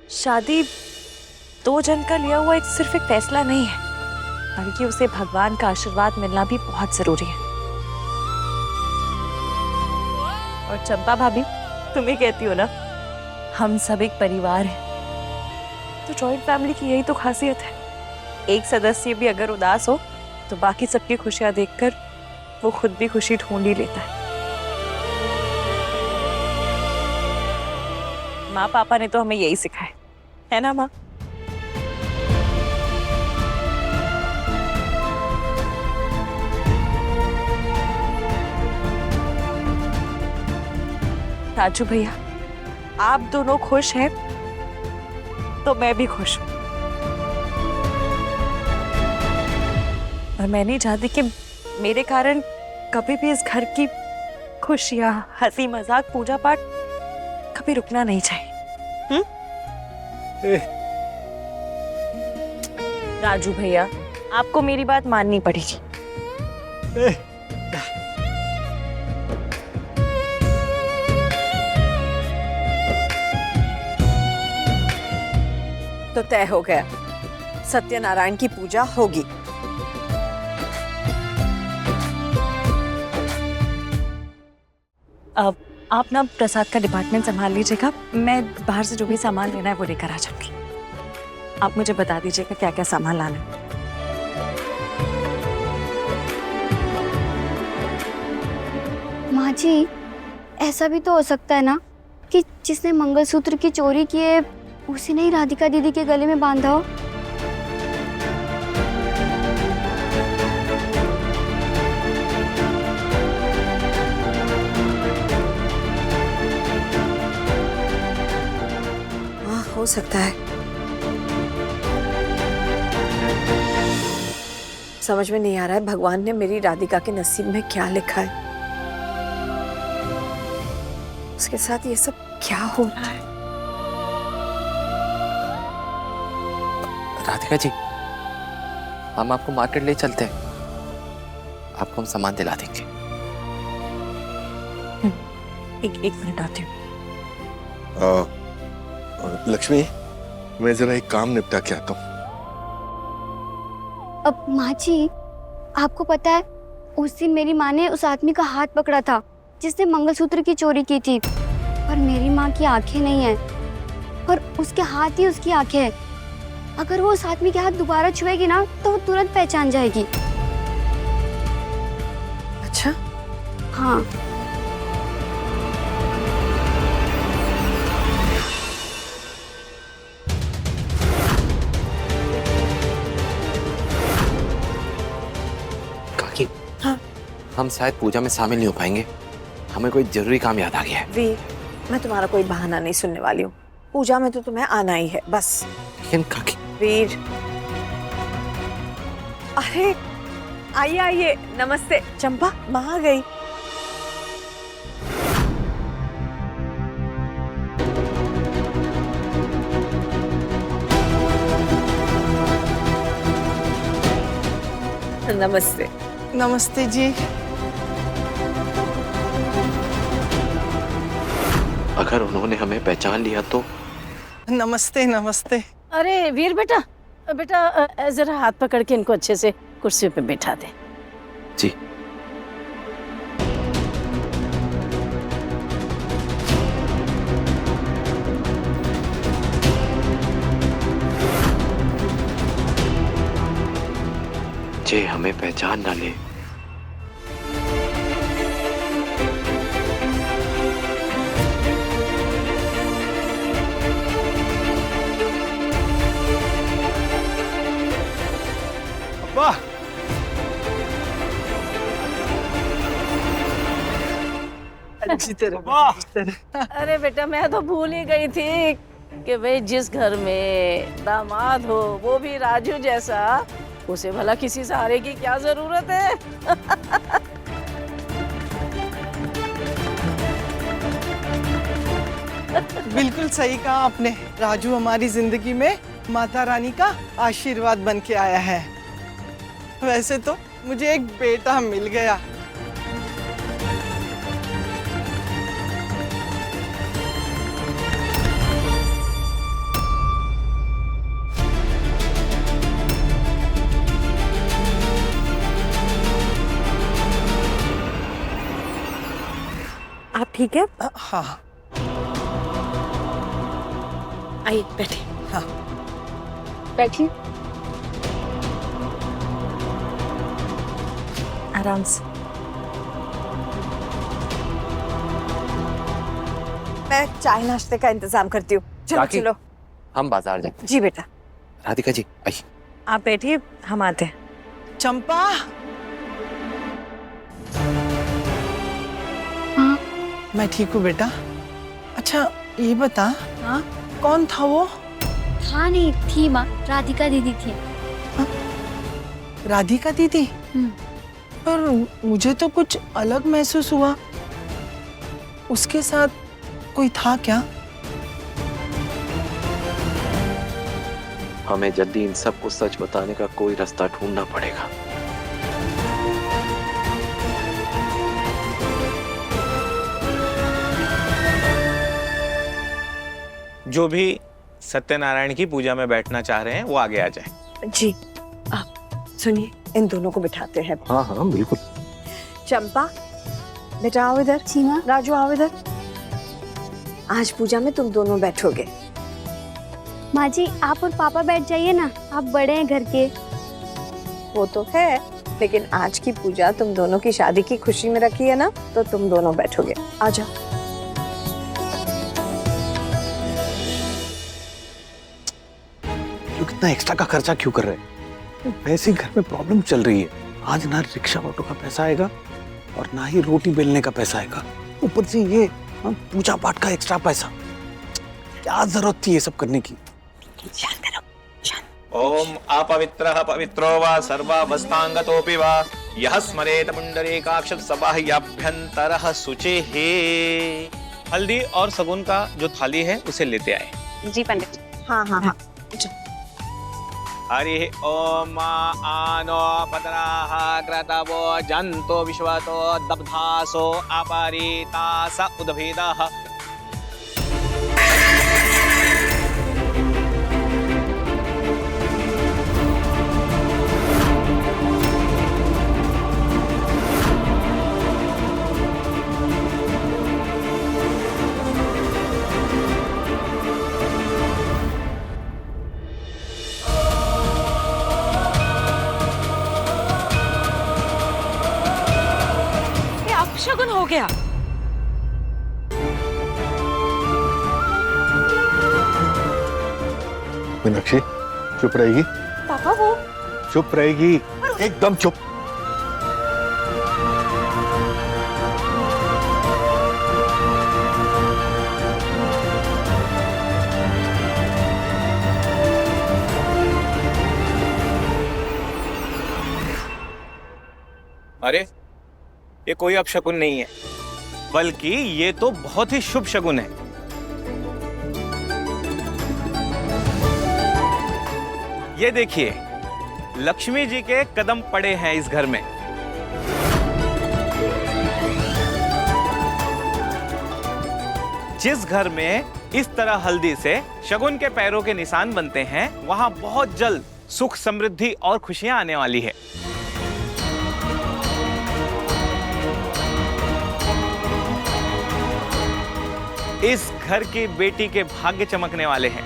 शादी दो जन का लिया हुआ सिर्फ एक फैसला नहीं है, बल्कि उसे भगवान का आशीर्वाद मिलना भी बहुत जरूरी है। और चंपा भाभी, तुम ही कहती हो ना, हम सब एक परिवार हैं। तो जॉइंट फैमिली की यही तो खासियत है, एक सदस्य भी अगर उदास हो तो बाकी सबकी खुशियां देखकर वो खुद भी खुशी ढूंढ ही लेता है। माँ पापा ने तो हमें यही सिखाया है ना माँ? राजू भैया, आप दोनों खुश हैं तो मैं भी खुश हूं। और मैं नहीं चाहती कि मेरे कारण कभी भी इस घर की खुशियां, हंसी मजाक, पूजा पाठ कभी रुकना नहीं चाहिए। राजू भैया, आपको मेरी बात माननी पड़ेगी। तो तय हो गया, सत्यनारायण की पूजा होगी। अब आप ना प्रसाद का डिपार्टमेंट संभाल लीजिएगा, मैं बाहर से जो भी सामान लेना है वो लेकर आ जाऊंगी। आप मुझे बता दीजिएगा क्या क्या सामान लाना है। माँ जी, ऐसा भी तो हो सकता है ना कि जिसने मंगलसूत्र की चोरी की है उसी ने ही राधिका दीदी के गले में बांधा हो। हाँ, हो सकता है। समझ में नहीं आ रहा है भगवान ने मेरी राधिका के नसीब में क्या लिखा है। उसके साथ ये सब क्या हो रहा है? राधिका जी, हम आपको मार्केट ले चलते हैं, आपको हम सामान दिला देंगे। एक मिनट आती हूँ। लक्ष्मी, मैं जरा एक काम निपटा के आता हूँ। अब माँ जी, आपको पता है उस दिन मेरी माँ ने उस आदमी का हाथ पकड़ा था जिसने मंगलसूत्र की चोरी की थी। पर मेरी माँ की आंखें नहीं है, पर उसके हाथ ही उसकी आंखें हैं। अगर वो उस आदमी के हाथ दोबारा छुएगी ना तो वो तुरंत पहचान जाएगी। अच्छा, हाँ। काकी, हाँ। हम शायद पूजा में शामिल नहीं हो पाएंगे, हमें कोई जरूरी काम याद आ गया है। वीर, मैं तुम्हारा कोई बहाना नहीं सुनने वाली हूँ। पूजा में तो तुम्हें आना ही है बस। लेकिन काकी, वीर, अरे आइए आइए, नमस्ते। चंपा, माँ आ गई। नमस्ते। नमस्ते जी। अगर उन्होंने हमें पहचान लिया तो? नमस्ते नमस्ते। अरे वीर बेटा, बेटा जरा हाथ पकड़ के इनको अच्छे से कुर्सी पे बैठा दे। जी। जे हमें पहचान ना ले वाह, अरे बेटा, मैं तो भूल ही गई थी कि भाई जिस घर में दामाद हो वो भी राजू जैसा, उसे भला किसी सहारे की क्या जरूरत है। बिल्कुल सही कहा आपने। राजू हमारी जिंदगी में माता रानी का आशीर्वाद बन के आया है। वैसे तो मुझे एक बेटा मिल गया। ठीक है? हाँ आइए बैठे। हाँ बैठिए। आराम से। मैं चाय नाश्ते का इंतजाम करती हूँ। चलो काकी, चलो। हम बाजार जाते जी बेटा। हैं। राधिका जी आइए। आप बैठिए, हम आते हैं। चंपा। हाँ। मैं ठीक हूँ बेटा। अच्छा ये बता, हाँ? कौन था वो? हाँ नहीं थी माँ, राधिका दीदी थी। राधिका दीदी? पर मुझे तो कुछ अलग महसूस हुआ। उसके साथ कोई था क्या? हमें जल्दी इन सबको सच बताने का कोई रास्ता ढूंढना पड़ेगा। जो भी सत्यनारायण की पूजा में बैठना चाह रहे हैं वो आगे आ जाए। जी आप सुनिए, इन दोनों को बिठाते हैं। हाँ हाँ बिल्कुल। चंपा बेटा आओ इधर। जी माँ। राजू आओ इधर। आज पूजा में तुम दोनों बैठोगे। माँ जी आप और पापा बैठ जाइए ना, आप बड़े हैं घर के। वो तो है, लेकिन आज की पूजा तुम दोनों की शादी की खुशी में रखी है ना, तो तुम दोनों बैठोगे। आ जाओ। क्यों कितना एक्स्ट्रा का खर्चा क्यों कर रहे हैं? वैसे ही घर में प्रॉब्लम चल रही है। आज ना रिक्शा ऑटो का पैसा आएगा और ना ही रोटी बेलने का पैसा आएगा, ऊपर से ये पूजा पाठ का एक्स्ट्रा पैसा। क्या जरूरत थी ये सब करने की? ओम अपवित्रः पवित्रो वा सर्वावस्थांगतोऽपि वा यः स्मरेत पुंडरीकाक्ष सबाह्याभ्यन्तरः शुचिः। हल्दी और सगुन का जो थाली है उसे लेते आए। जी पंडित। हाँ हाँ हाँ। हरि ओम आनो पतराः क्रतवो जंतो विश्वतो दब्धासो अपरितास उद्भिदः। अपशगुन हो गया। मीनाक्षी चुप रहेगी? पापा वो चुप रहेगी, एकदम चुप। अरे ये कोई अपशकुन नहीं है, बल्कि ये तो बहुत ही शुभ शगुन है। ये देखिए, लक्ष्मी जी के कदम पड़े हैं इस घर में। जिस घर में इस तरह हल्दी से शगुन के पैरों के निशान बनते हैं, वहां बहुत जल्द सुख, समृद्धि और खुशियां आने वाली है। इस घर की बेटी के भाग्य चमकने वाले हैं।